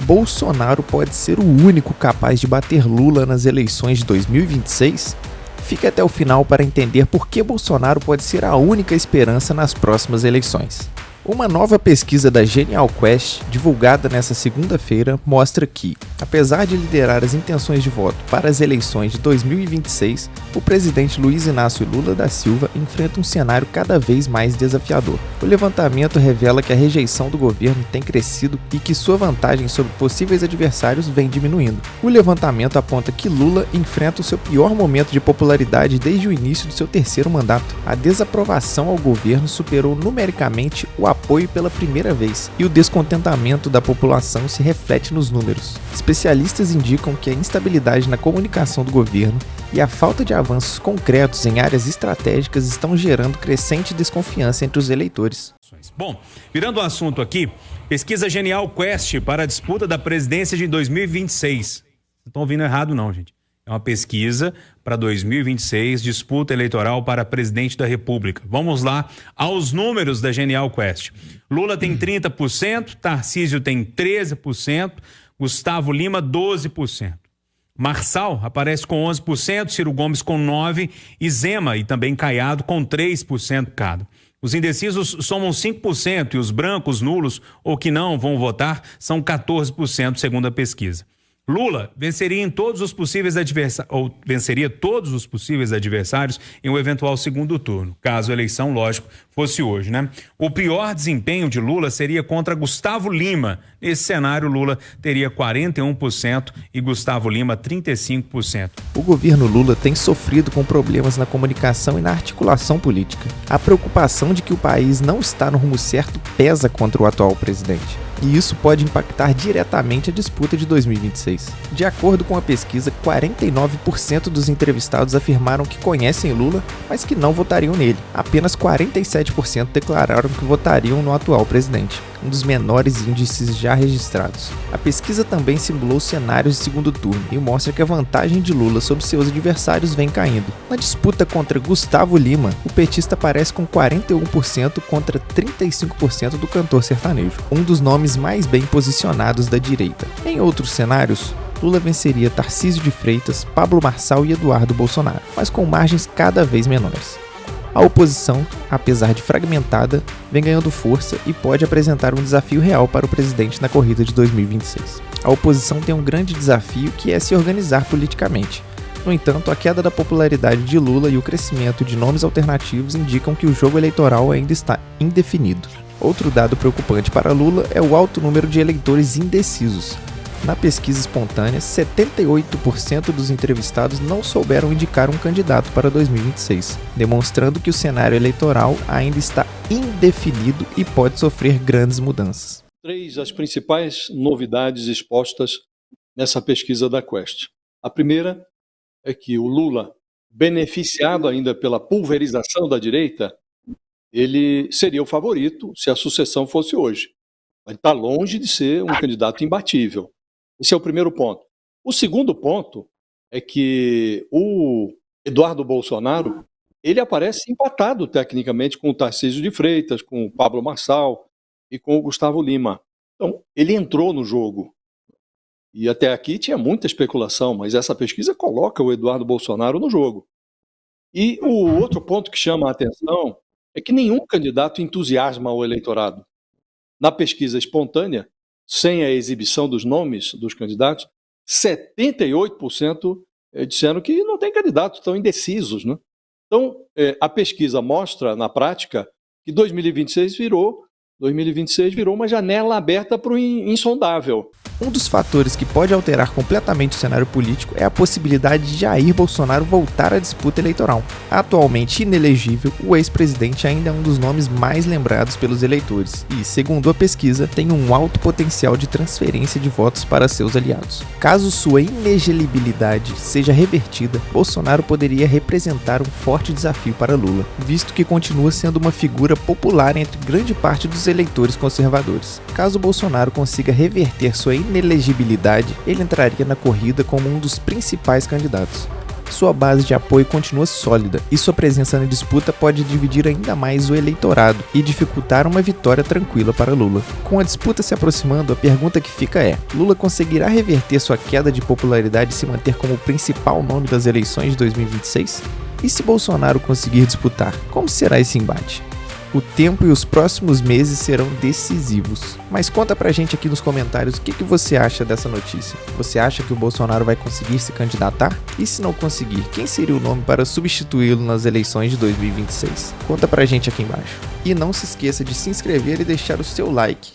Bolsonaro pode ser o único capaz de bater Lula nas eleições de 2026? Fique até o final para entender por que Bolsonaro pode ser a única esperança nas próximas eleições. Uma nova pesquisa da Genial Quest, divulgada nesta segunda-feira, mostra que, apesar de liderar as intenções de voto para as eleições de 2026, o presidente Luiz Inácio Lula da Silva enfrenta um cenário cada vez mais desafiador. O levantamento revela que a rejeição do governo tem crescido e que sua vantagem sobre possíveis adversários vem diminuindo. O levantamento aponta que Lula enfrenta o seu pior momento de popularidade desde o início do seu terceiro mandato. A desaprovação ao governo superou numericamente o apoio pela primeira vez, e o descontentamento da população se reflete nos números. Especialistas indicam que a instabilidade na comunicação do governo e a falta de avanços concretos em áreas estratégicas estão gerando crescente desconfiança entre os eleitores. Bom, virando o assunto aqui, pesquisa Genial Quest para a disputa da presidência de 2026. Não estão ouvindo errado não, gente. É uma pesquisa para 2026, disputa eleitoral para presidente da República. Vamos lá aos números da Genial Quest. Lula tem 30%, Tarcísio tem 13%, Gustavo Lima 12%. Marçal aparece com 11%, Ciro Gomes com 9% e Zema e também Caiado com 3% cada. Os indecisos somam 5% e os brancos, nulos ou que não vão votar são 14%, segundo a pesquisa. Lula venceria todos os possíveis adversários em um eventual segundo turno, caso a eleição, lógico, fosse hoje, né? O pior desempenho de Lula seria contra Gustavo Lima. Nesse cenário, Lula teria 41% e Gustavo Lima 35%. O governo Lula tem sofrido com problemas na comunicação e na articulação política. A preocupação de que o país não está no rumo certo pesa contra o atual presidente. E isso pode impactar diretamente a disputa de 2026. De acordo com a pesquisa, 49% dos entrevistados afirmaram que conhecem Lula, mas que não votariam nele. Apenas 47% declararam que votariam no atual presidente, um dos menores índices já registrados. A pesquisa também simulou cenários de segundo turno e mostra que a vantagem de Lula sobre seus adversários vem caindo. Na disputa contra Gustavo Lima, o petista aparece com 41% contra 35% do cantor sertanejo, um dos nomes mais bem posicionados da direita. Em outros cenários, Lula venceria Tarcísio de Freitas, Pablo Marçal e Eduardo Bolsonaro, mas com margens cada vez menores. A oposição, apesar de fragmentada, vem ganhando força e pode apresentar um desafio real para o presidente na corrida de 2026. A oposição tem um grande desafio que é se organizar politicamente. No entanto, a queda da popularidade de Lula e o crescimento de nomes alternativos indicam que o jogo eleitoral ainda está indefinido. Outro dado preocupante para Lula é o alto número de eleitores indecisos. Na pesquisa espontânea, 78% dos entrevistados não souberam indicar um candidato para 2026, demonstrando que o cenário eleitoral ainda está indefinido e pode sofrer grandes mudanças. As principais novidades expostas nessa pesquisa da Quest. A primeira é que o Lula, beneficiado ainda pela pulverização da direita, ele seria o favorito se a sucessão fosse hoje. Ele está longe de ser um candidato imbatível. Esse é o primeiro ponto. O segundo ponto é que o Eduardo Bolsonaro, ele aparece empatado tecnicamente com o Tarcísio de Freitas, com o Pablo Marçal e com o Gustavo Lima. Então, ele entrou no jogo. E até aqui tinha muita especulação, mas essa pesquisa coloca o Eduardo Bolsonaro no jogo. E o outro ponto que chama a atenção é que nenhum candidato entusiasma o eleitorado. Na pesquisa espontânea, sem a exibição dos nomes dos candidatos, 78% disseram que não tem candidato, estão indecisos, né? Então, a pesquisa mostra, na prática, que 2026 virou uma janela aberta para o insondável. Um dos fatores que pode alterar completamente o cenário político é a possibilidade de Jair Bolsonaro voltar à disputa eleitoral. Atualmente inelegível, o ex-presidente ainda é um dos nomes mais lembrados pelos eleitores e, segundo a pesquisa, tem um alto potencial de transferência de votos para seus aliados. Caso sua inelegibilidade seja revertida, Bolsonaro poderia representar um forte desafio para Lula, visto que continua sendo uma figura popular entre grande parte dos eleitores conservadores. Caso Bolsonaro consiga reverter sua inelegibilidade, ele entraria na corrida como um dos principais candidatos. sua base de apoio continua sólida e sua presença na disputa pode dividir ainda mais o eleitorado e dificultar uma vitória tranquila para Lula. Com a disputa se aproximando, a pergunta que fica é: Lula conseguirá reverter sua queda de popularidade e se manter como o principal nome das eleições de 2026? E se Bolsonaro conseguir disputar, como será esse embate? O tempo e os próximos meses serão decisivos. Mas conta pra gente aqui nos comentários o que você acha dessa notícia. Você acha que o Bolsonaro vai conseguir se candidatar? E se não conseguir, quem seria o nome para substituí-lo nas eleições de 2026? Conta pra gente aqui embaixo. E não se esqueça de se inscrever e deixar o seu like.